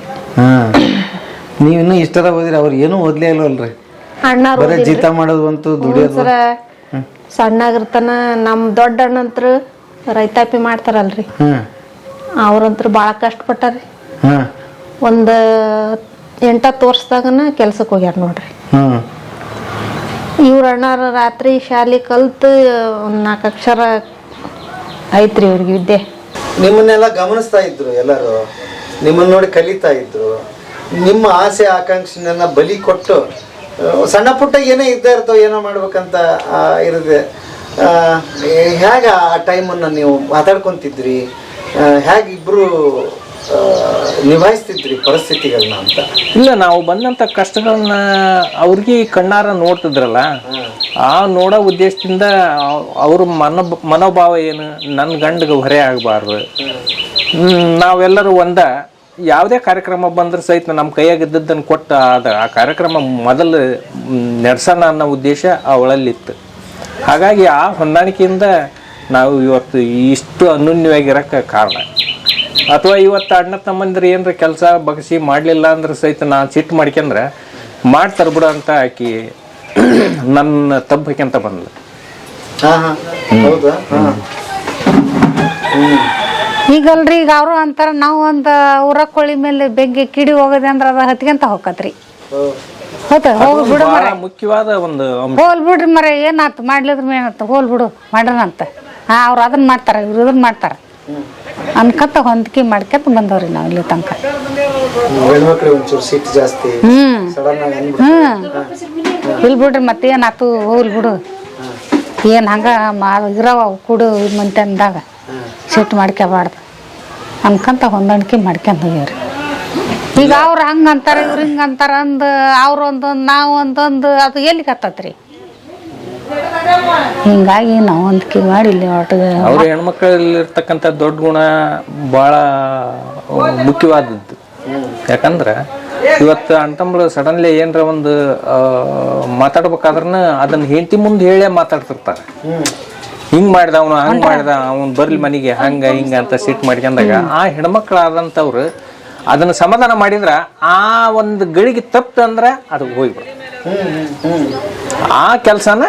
ನೀವು ಇನ್ನೂ ಇಷ್ಟರ ಓದಿರಿ, ಅವ್ರು ಏನೂ ಓದ್ಲೇ ಇಲ್ವಲ್ರಿ? ಅಣ್ಣಾರು ಬರೀ ಜೀತ ಮಾಡೋದು ಅಂತೂ ದುಡಿಯೋದು ಸರ. ಸಣ್ಣಾಗಿರ್ತಾನ ನಮ್ಮ ದೊಡ್ಡ ಅಣ್ಣಂತ್ರು ರೈತಾಪಿ ಮಾಡ್ತಾರಲ್ರಿ, ಅವ್ರಂತ್ರು ಭಾಳ ಕಷ್ಟಪಟ್ಟಾರಿ. ಒಂದು 8-10 ವರ್ಷದಾಗನ ಕೆಲ್ಸಕ್ಕೆ ಹೋಗ್ಯಾರ ನೋಡ್ರಿ. ಇವ್ರ ಅಣ್ಣಾರ ರಾತ್ರಿ ಶಾಲೆ ಕಲ್ತು 4 ಅಕ್ಷರ ಐತ್ರಿ ಇವ್ರಿಗೆ ವಿದ್ಯೆ. ನಿಮ್ಮನ್ನೆಲ್ಲ ಗಮನಿಸ್ತಾ ಇದ್ರು ಎಲ್ಲರೂ, ನಿಮ್ಮನ್ನ ನೋಡಿ ಕಲಿತಾ ಇದ್ರು. ನಿಮ್ಮ ಆಸೆ ಆಕಾಂಕ್ಷೆನ ಬಲಿ ಕೊಟ್ಟು ಸಣ್ಣ ಪುಟ್ಟ ಏನೇ ಇದ್ದೇ ಇರ್ತಾವೆ, ಏನೋ ಮಾಡ್ಬೇಕಂತ ಇರುತ್ತೆ. ಹೇಗೆ ಆ ಟೈಮನ್ನು ನೀವು ಮಾತಾಡ್ಕೊತಿದ್ರಿ, ಹೇಗೆ ಇಬ್ಬರು ನಿಭಾಯಿಸ್ತಿದ್ರಿ ಪರಿಸ್ಥಿತಿಗಳನ್ನ ಅಂತ? ಇಲ್ಲ, ನಾವು ಬಂದಂಥ ಕಷ್ಟಗಳನ್ನ ಅವ್ರಿಗೆ ಕಣ್ಣಾರ ನೋಡ್ತಿದ್ರಲ್ಲ, ಆ ನೋಡೋ ಉದ್ದೇಶದಿಂದ ಅವ್ರ ಮನೋಭಾವ ಏನು, ನನ್ನ ಗಂಡಿಗೆ ಹೊರೆ ಆಗಬಾರ್ದು, ನಾವೆಲ್ಲರೂ ಯಾವುದೇ ಕಾರ್ಯಕ್ರಮ ಬಂದ್ರೆ ಸಹಿತ ನಮ್ಮ ಕೈಯಾಗಿದ್ದದ್ದನ್ನು ಕೊಟ್ಟು ಆ ಕಾರ್ಯಕ್ರಮ ಮೊದಲು ನಡೆಸೋಣ ಅನ್ನೋ ಉದ್ದೇಶ ಅವಳಲ್ಲಿತ್ತು. ಹಾಗಾಗಿ ಆ ಹೊಂದಾಣಿಕೆಯಿಂದ ನಾವು ಇವತ್ತು ಇಷ್ಟು ಅನ್ಯೋನ್ಯವಾಗಿರೋಕ್ಕೆ ಕಾರಣ. ಅಥವಾ ಇವತ್ತು ಅಣ್ಣ ತಮ್ಮಂದ್ರೆ ಏನರ ಕೆಲಸ ಬಗ್ಸಿ ಮಾಡಲಿಲ್ಲ ಅಂದ್ರೆ ಸಹಿತ ನಾನು ಸಿಟ್ಟು ಮಾಡ್ಕೊಂಡ್ರೆ ಮಾಡ್ತಾರೆ ಬಿಡು ಅಂತ ಆಕಿ ನನ್ನ ತಬ್ಬಕ್ಕಿಂತ ಬಂದ್ಲು. ಈಗಲ್ರಿ ಈಗ ಅವರು ಅಂತಾರ, ನಾವು ಒಂದು ಊರ ಕೋಳಿ ಮೇಲೆ ಬೆಂಕಿ ಕಿಡಿ ಹೋಗದೆ ಅಂದ್ರೆ ಅದ ಹತ್ಕೊಂತ ಹೋಗತ್ರಿ. ಹೋಗಿ ಬಿಡು ಮರ, ಮುಖ್ಯವಾದ ಒಂದು ಹೋಲ್ ಬಿಡ್ರಿ ಮರ, ಏನಾಯ್ತು ಮಾಡ್ಲಿದ್ರ ಏನಾಯ್ತು, ಹೋಲ್ ಬಿಡು ಮಾಡೋಣ ಅಂತ. ಅವ್ರು ಅದನ್ನ ಮಾಡ್ತಾರ, ಇವ್ರು ಇದನ್ನ ಮಾಡ್ತಾರ ಅನ್ಕತ್ತ ಹೊಂದಿಕೆ ಮಾಡ್ಕತ್ತ ಬಂದವ್ರಿ ನಾವು ಇಲ್ಲಿ ತನಕ. ಇಲ್ಲಿ ಬಿಡ್ರಿ ಮತ್ತೆ ಏನಾಯ್ತು, ಹೋಲ್ ಬಿಡು, ಏನು ಹಂಗ ಇರವ ಕುಡು ಮಂತ್ಯಂದಾಗ ಸಿಟ್ಟು ಮಾಡ್ಕೋಬಾರ್ದು ಅನ್ಕಂತ ಹೊಂದಾಣಿಕೆ ಮಾಡ್ಕೊಂಡ್ ಹೋಗ್ಯಾವ್ರಿ. ಈಗ ಅವ್ರು ಹಂಗೆ ಅಂತಾರೆ, ಇವ್ರು ಹಿಂಗೆ ಅಂತಾರ ಅಂದು ಅವ್ರು ಒಂದೊಂದು ನಾವು ಒಂದೊಂದು ಅದು ಎಲ್ಲಿ ಕತ್ತತ್ರಿ. ಹಿಂಗಾಗಿ ನಾವು ಹೊಂದಿಕೆ ಮಾಡಿ ಇಲ್ಲಿ ಒಟ್ಟಿಗೆ ಅವ್ರ ಹೆಣ್ಮಕ್ಳಲ್ಲಿರ್ತಕ್ಕಂಥ ದೊಡ್ಡ ಗುಣ ಭಾಳ ಮುಖ್ಯವಾದದ್ದು. ಯಾಕಂದ್ರೆ ಇವತ್ತು ಅಣ್ತಂಬ್ಳು ಸಡನ್ಲಿ ಏನರ ಒಂದು ಮಾತಾಡ್ಬೇಕಾದ್ರೂ ಅದನ್ನ ಹೆಂಡತಿ ಮುಂದೆ ಹೇಳೇ ಮಾತಾಡ್ತಿರ್ತಾರೆ. ಹಿಂಗೆ ಮಾಡಿದ ಅವನು, ಹಂಗೆ ಮಾಡಿದ ಅವನು, ಬರ್ಲಿ ಮನೆಗೆ ಹಂಗೆ ಹಿಂಗೆ ಅಂತ ಸಿಟ್ಟು ಮಾಡ್ಕೊಂಡಾಗ ಆ ಹೆಣ್ಮಕ್ಳಾದಂಥವ್ರು ಅದನ್ನು ಸಮಾಧಾನ ಮಾಡಿದ್ರೆ ಆ ಒಂದು ಗಳಿಗೆ ತಪ್ಪು ಅಂದ್ರೆ ಅದು ಹೋಗ್ಬಿಡ. ಆ ಕೆಲಸನ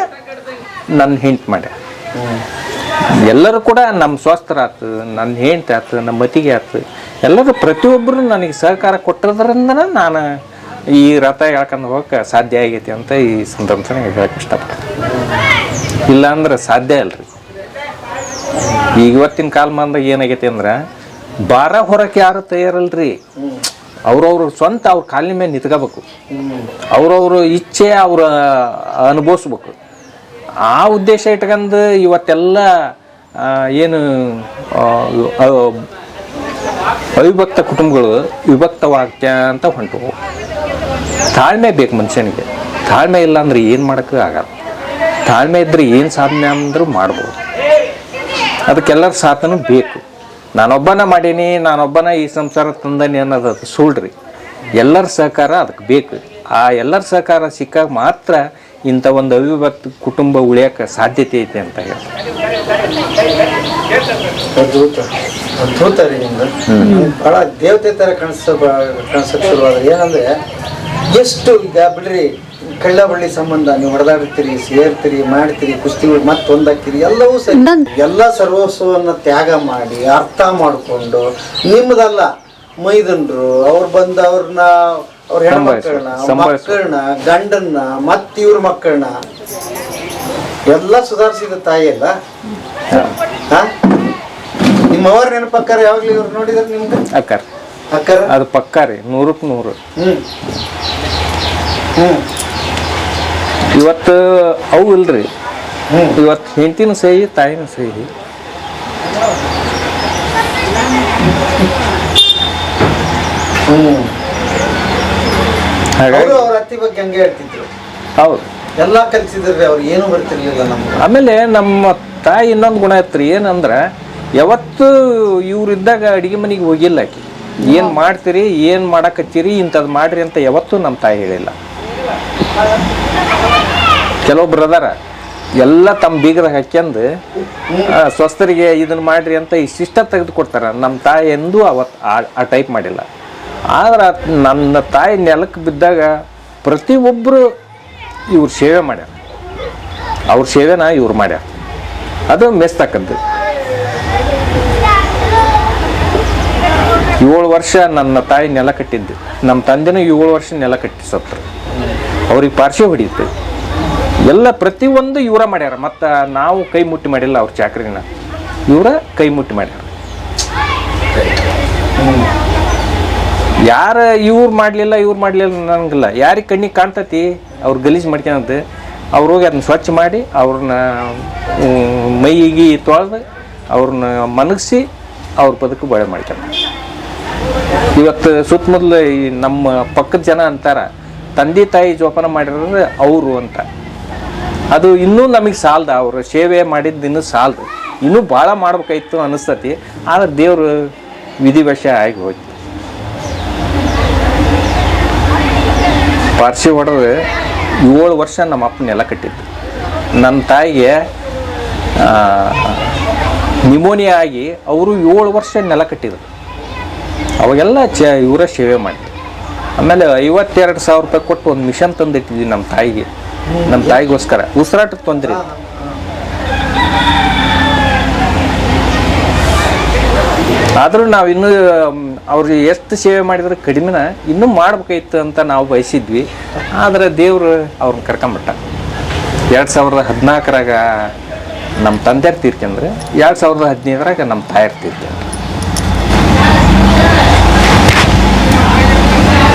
ನನ್ನ ಹೆಂಡ್ತಿ ಮಾಡ್ಯ. ಎಲ್ಲರೂ ಕೂಡ ನಮ್ಮ ಸ್ವಸ್ಥರ ಆಯ್ತು, ನನ್ನ ಹೆಂಡ್ತಿ ಆಯ್ತು, ನಮ್ಮ ಮತಿಗೆ ಆಯ್ತು, ಎಲ್ಲರೂ ಪ್ರತಿಯೊಬ್ಬರು ನನಗೆ ಸಹಕಾರ ಕೊಟ್ಟಿರೋದ್ರಿಂದ ನಾನು ಈ ರಥ ಹೇಳ್ಕೊಂಡು ಹೋಗಕ್ಕೆ ಸಾಧ್ಯ ಆಗೈತಿ ಅಂತ ಈ ಸಂದರ್ಭ ಹೇಳಕ್ಕೆ ಇಷ್ಟಪಡ್ತೀನಿ. ಇಲ್ಲಾಂದ್ರೆ ಸಾಧ್ಯ ಅಲ್ರಿ. ಈಗ ಇವತ್ತಿನ ಕಾಲಮಾನದಾಗ ಏನಾಗೈತಿ ಅಂದ್ರೆ ಭಾರ ಹೊರಕ್ಕೆ ಯಾರು ತಯಾರಲ್ರಿ. ಅವ್ರವ್ರು ಸ್ವಂತ ಅವ್ರ ಕಾಲಿನ ಮೇಲೆ ನಿಂತ್ಕೋಬೇಕು, ಅವ್ರವ್ರ ಇಚ್ಛೆ ಅವ್ರ ಅನುಭವಿಸ್ಬೇಕು. ಆ ಉದ್ದೇಶ ಇಟ್ಕೊಂಡು ಇವತ್ತೆಲ್ಲ ಏನು ಅವಿಭಕ್ತ ಕುಟುಂಬಗಳು ವಿಭಕ್ತವಾಗ್ತ ಅಂತ ಹೊಂಟು. ತಾಳ್ಮೆ ಬೇಕು ಮನುಷ್ಯನಿಗೆ. ತಾಳ್ಮೆ ಇಲ್ಲ ಅಂದ್ರೆ ಏನು ಮಾಡೋಕ್ಕೆ ಆಗಲ್ಲ. ತಾಳ್ಮೆ ಇದ್ರೆ ಏನು ಸಾಧನೆ ಅಂದ್ರೂ ಮಾಡ್ಬೋದು. ಅದಕ್ಕೆಲ್ಲರ ಸಾಥನೂ ಬೇಕು. ನಾನೊಬ್ಬನ ಮಾಡೀನಿ, ನಾನೊಬ್ಬನ ಈ ಸಂಸಾರ ತಂದನಿ ಅನ್ನೋದು ಸುಳ್ಳ್ರಿ. ಎಲ್ಲರ ಸಹಕಾರ ಅದಕ್ಕೆ ಬೇಕು. ಆ ಎಲ್ಲರ ಸಹಕಾರ ಸಿಕ್ಕಾಗ ಮಾತ್ರ ಇಂಥ ಒಂದು ಅವಿಭಕ್ತ ಕುಟುಂಬ ಉಳಿಯೋಕೆ ಸಾಧ್ಯತೆ ಐತೆ ಅಂತ ಹೇಳಿ. ಅದ್ಭುತ ಅದ್ಭುತ ರೀ. ನಿಮ್ದು ಭಾಳ ದೇವತೆ ಥರ ಕಾಣಿಸಕ್ಕೆ ಶುರುವಾದ್ರೆ ಏನಂದ್ರೆ ಎಷ್ಟು ಈಗ ಬಿಡ್ರಿ ಕಳ್ಳ ಬಳ್ಳಿ ಸಂಬಂಧ ನೀವು ಹೊಡೆದಾಡ್ತೀರಿ, ಸೇರ್ತೀರಿ, ಮಾಡ್ತೀರಿ, ಕುಸ್ತಿಗಳು ಮತ್ತೆ ಒಂದಾಕಿರಿ, ಎಲ್ಲವೂ ಸರಿ. ಎಲ್ಲ ಸರ್ವಸ್ವವನ್ನು ತ್ಯಾಗ ಮಾಡಿ ಅರ್ಥ ಮಾಡಿಕೊಂಡು ನಿಮ್ಮದಲ್ಲ ಮೈದನ್ರು ಅವ್ರು ಬಂದು ಅವ್ರನ್ನ ಅವ್ರ ಮಕ್ಕಳನ್ನ ಗಂಡನ್ನ ಮತ್ತೆ ಇವ್ರ ಮಕ್ಕಳನ್ನ ಎಲ್ಲ ಸುಧಾರಿಸಿದ ತಾಯಿ ಅಲ್ಲ. ನಿಮ್ಮವ್ರ ನೆನಪಕ್ಕಾರ ಯಾವಾಗ್ಲೂ ಇವ್ರು ನೋಡಿದ್ರೆ ನಿಮ್ಗೆ ಅಕ್ಕಾರ ಅಕ್ಕಾರ ಅದು ಪಕ್ಕ ರೀ, 100ಕ್ಕೆ 100. ಇವತ್ತು ಅವು ಇಲ್ರಿ. ಇವತ್ತು ಹೆಂಡತಿನೂ ಸಹಿ, ತಾಯಿನೂ ಸಹಿ. ಹಾಗಾಗಿ ಅವ್ರ ಅತ್ತಿ ಬಗ್ಗೆ ಹಂಗೆ ಹೇಳ್ತಿದ್ರು. ಹೌದು, ಎಲ್ಲ ಕಲಿಸಿದ್ರಿ, ಅವ್ರು ಏನೂ ಬರ್ತಿರ್ಲಿಲ್ಲ ನಮ್ಗೆ. ಆಮೇಲೆ ನಮ್ಮ ತಾಯಿ ಇನ್ನೊಂದು ಗುಣ ಇತ್ತು ರೀ. ಏನಂದ್ರೆ ಯಾವತ್ತು ಇವ್ರಿದ್ದಾಗ ಅಡಿಗೆ ಮನೆಗೆ ಹೋಗಿಲ್ಲ ಆಕಿ. ಏನು ಮಾಡ್ತೀರಿ, ಏನು ಮಾಡಕತ್ತೀರಿ, ಇಂಥದ್ದು ಮಾಡ್ರಿ ಅಂತ ಯಾವತ್ತೂ ನಮ್ಮ ತಾಯಿ ಹೇಳಿಲ್ಲ. ಕೆಲವೊಬ್ರು ಅದಾರ ಎಲ್ಲ ತಮ್ಮ ಬೀಗದಾಗ ಹಾಕ್ಯಂದು ಸ್ವಸ್ಥರಿಗೆ ಇದನ್ನ ಮಾಡ್ರಿ ಅಂತ ಇಷ್ಟ ತೆಗೆದು ಕೊಡ್ತಾರೆ. ನಮ್ಮ ತಾಯಿ ಎಂದೂ ಅವತ್ತು ಆ ಟೈಪ್ ಮಾಡಿಲ್ಲ. ಆದ್ರೆ ನನ್ನ ತಾಯಿ ನೆಲಕ್ಕೆ ಬಿದ್ದಾಗ ಪ್ರತಿಯೊಬ್ಬರು ಇವ್ರು ಸೇವೆ ಮಾಡ್ಯಾರ. ಅವ್ರ ಸೇವೆನ ಇವ್ರು ಮಾಡ್ಯಾರ. ಅದು ಮೆಸ್ತಕ್ಕದ್ದು. 7 ವರ್ಷ ನನ್ನ ತಾಯಿ ನೆಲ ಕಟ್ಟಿದ್ದು. ನಮ್ಮ ತಂದೆನೂ 7 ವರ್ಷ ನೆಲ ಕಟ್ಟಿ ಸತ್ರು. ಅವ್ರಿಗೆ ಪಾರ್ಶ್ವ ಹೊಡಿಯುತ್ತೆ. ಎಲ್ಲ ಪ್ರತಿಯೊಂದು ಇವರ ಮಾಡ್ಯಾರ. ಮತ್ತು ನಾವು ಕೈ ಮುಟ್ಟಿ ಮಾಡಿಲ್ಲ ಅವ್ರ ಚಾಕ್ರಿನ, ಇವರ ಕೈ ಮುಟ್ಟಿ ಮಾಡ್ಯಾರ. ಯಾರು ಇವ್ರು ಮಾಡಲಿಲ್ಲ ಅನ್ನಂಗಿಲ್ಲ. ಯಾರಿಗೆ ಕಣ್ಣಿಗೆ ಕಾಣ್ತತಿ ಅವ್ರು ಗಲೀಜು ಮಾಡ್ಕೊಳಂತೆ ಅವ್ರು ಹೋಗಿ ಅದನ್ನ ಸ್ವಚ್ಛ ಮಾಡಿ ಅವ್ರನ್ನ ಮೈಗೆ ತೊಳೆದು ಅವ್ರನ್ನ ಮನಗಿಸಿ ಅವ್ರ ಬದುಕು ಬಳೆ ಮಾಡ್ಕೊಂಡು ಇವತ್ತು ಸುತ್ತಮುತ್ತಲು ಈ ನಮ್ಮ ಪಕ್ಕದ ಜನ ಅಂತಾರ ತಂದೆ ತಾಯಿ ಜೋಪಾನ ಮಾಡಿರೋದು ಅವರು ಅಂತ. ಅದು ಇನ್ನೂ ನಮಗೆ ಸಾಲದ, ಅವರು ಸೇವೆ ಮಾಡಿದ್ದು ಇನ್ನೂ ಸಾಲದು, ಇನ್ನೂ ಭಾಳ ಮಾಡ್ಬೇಕಾಯ್ತು ಅನಿಸ್ತತಿ. ಆದ್ರೆ ದೇವರು ವಿಧಿವಶ ಆಗಿ ಹೋಯ್ತು. ಪಾರ್ಸಿ ಹೊಡೆದು 7 ವರ್ಷ ನಮ್ಮ ಅಪ್ಪ ನೆಲ ಕಟ್ಟಿದ್ದು. ನನ್ನ ತಾಯಿಗೆ ನಿಮೋನಿಯಾ ಆಗಿ ಅವರು 7 ವರ್ಷ ನೆಲ ಕಟ್ಟಿದ್ರು. ಅವಾಗೆಲ್ಲ ಇವರ ಸೇವೆ ಮಾಡಿದ್ರು. ಆಮೇಲೆ 52,000 ರೂಪಾಯಿ ಕೊಟ್ಟು ಒಂದು ಮಿಷನ್ ತಂದಿಟ್ಟಿದ್ವಿ ನಮ್ಮ ತಾಯಿಗೋಸ್ಕರ ಉಸಿರಾಟಕ್ಕೆ ತೊಂದರೆ. ಆದರೂ ನಾವು ಇನ್ನೂ ಅವ್ರು ಎಷ್ಟು ಸೇವೆ ಮಾಡಿದ್ರೆ ಕಡಿಮೆನ ಇನ್ನೂ ಮಾಡ್ಬೇಕಾಯ್ತು ಅಂತ ನಾವು ಬಯಸಿದ್ವಿ. ಆದರೆ ದೇವರು ಅವ್ರನ್ನ ಕರ್ಕೊಂಬಿಟ್ಟ. 2014ರಾಗ ನಮ್ಮ ತಂದೆಯರು ತೀರ್ಕೊಂಡ್ರೆ 2015ರಾಗ ನಮ್ಮ ತಾಯಿಯರು ತೀರ್ಕೊಂಡ್ರೆ.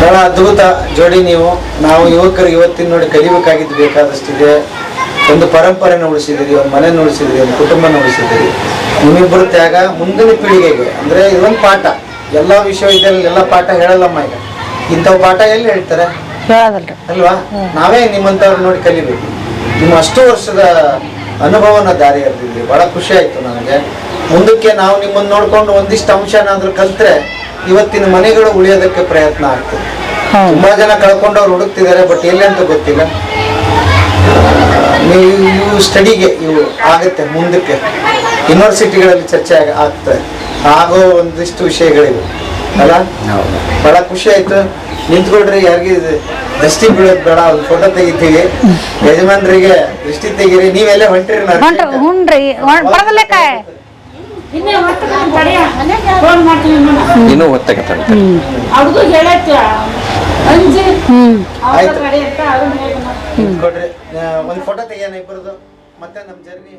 ಬಹಳ ಅದ್ಭುತ ಜೋಡಿ ನೀವು. ನಾವು ಯುವಕರು ಇವತ್ತಿನ ನೋಡಿ ಕಲಿಬೇಕಾಗಿದ್ದು ಬೇಕಾದಷ್ಟಿದೆ. ಒಂದು ಪರಂಪರೆನ ಉಳಿಸಿದಿರಿ, ಒಂದು ಮನೆ ಉಳಿಸಿದಿರಿ, ಒಂದು ಕುಟುಂಬನ ಉಳಿಸಿದಿರಿ. ನಿಮ್ಮಿಬ್ಬರು ತ್ಯಾಗ ಮುಂದಿನ ಪೀಳಿಗೆಗೆ ಅಂದ್ರೆ ಇದೊಂದು ಪಾಠ. ಎಲ್ಲ ವಿಶ್ವವಿದ್ಯಾಲಯ ಎಲ್ಲ ಪಾಠ ಹೇಳಲ್ಲಮ್ಮ. ಈಗ ಇಂಥವು ಪಾಠ ಎಲ್ಲಿ ಹೇಳ್ತಾರೆ ಅಲ್ವಾ? ನಾವೇ ನಿಮ್ಮಂಥವ್ರು ನೋಡಿ ಕಲಿಬೇಕು. ನಿಮ್ಮ ಅಷ್ಟು ವರ್ಷದ ಅನುಭವನ ದಾರಿ ಎರೆದಿದ್ರಿ. ಬಹಳ ಖುಷಿ ಆಯ್ತು ನನಗೆ. ಮುಂದಕ್ಕೆ ನಾವು ನಿಮ್ಮನ್ನು ನೋಡ್ಕೊಂಡು ಒಂದಿಷ್ಟು ಅಂಶನಾದ್ರೂ ಕಲ್ತ್ರೆ ಇವತ್ತಿನ ಮನೆಗಳು ಉಳಿಯೋದಕ್ಕೆ ಪ್ರಯತ್ನ ಆಗ್ತದೆ. ತುಂಬಾ ಜನ ಕಳ್ಕೊಂಡವ್ರು ಹುಡುಕ್ತಿದ್ದಾರೆ, ಬಟ್ ಎಲ್ಲಿ ಅಂತ ಗೊತ್ತಿಲ್ಲ. ಇವು ಸ್ಟಡಿಗೆ ಇವು ಆಗುತ್ತೆ. ಮುಂದಕ್ಕೆ ಯೂನಿವರ್ಸಿಟಿಗಳಲ್ಲಿ ಚರ್ಚೆ ಆಗ್ತದೆ ಆಗೋ ಒಂದಿಷ್ಟು ವಿಷಯಗಳಿವೆ ಅಲ್ಲ. ಬಹಳ ಖುಷಿ ಆಯ್ತು. ನಿಂತ್ಕೊಳ್ರಿ, ಯಾರಿಗೆ ದೃಷ್ಟಿ ಬೀಳೋದು ಬೇಡ. ಒಂದು ಫೋಟೋ ತೆಗಿತೀವಿ, ಯಜಮಾನ್ರಿಗೆ ದೃಷ್ಟಿ ತೆಗೀರಿ. ನೀವೆಲ್ಲ ಹೊಂಟ್ರಿ? ಇನ್ನೂ ಹೊತ್ತಾಗತ್ತೆ. ಒಂದು ಫೋಟೋ ತೆಗಿಯೋಣ ಇಬ್ಬರದು, ಮತ್ತೆ ನಮ್ಮ ಜರ್ನಿ